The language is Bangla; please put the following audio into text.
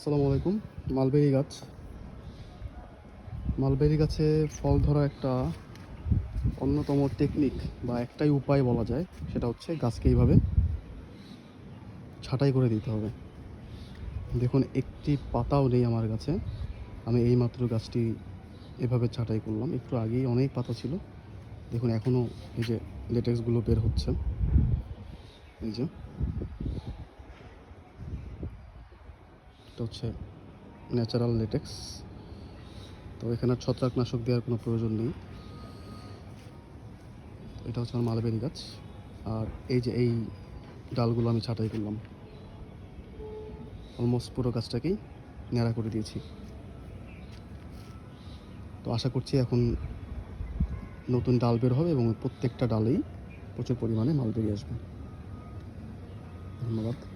আসসালামু আলাইকুম। মালবেরি গাছ, মালবেরি গাছে ফল ধরা একটা অন্যতম টেকনিক বা একটাই উপায় বলা যায়, সেটা হচ্ছে গাছকে এইভাবে ছাঁটাই করে দিতে হবে। দেখুন, একটি পাতাও নেই আমার গাছে। আমি এইমাত্র গাছটি এভাবে ছাঁটাই করলাম। একটু আগেই অনেক পাতা ছিল। দেখুন, এখনও এই যে লেটেক্সগুলো বের হচ্ছে। এই যে এটা হচ্ছে ন্যাচারাল লেটেক্স। তো এখানে আর ছত্রাকনাশক দেওয়ার কোনো প্রয়োজন নেই। এটা হচ্ছে আমার মালবেরি গাছ। আর এই যে এই ডালগুলো আমি ছাঁটাই করলাম, অলমোস্ট পুরো গাছটাকেই ন্যাড়া করে দিয়েছি। তো আশা করছি এখন নতুন ডাল বের হবে এবং প্রত্যেকটা ডালেই প্রচুর পরিমাণে মালবেরি আসবে। ধন্যবাদ।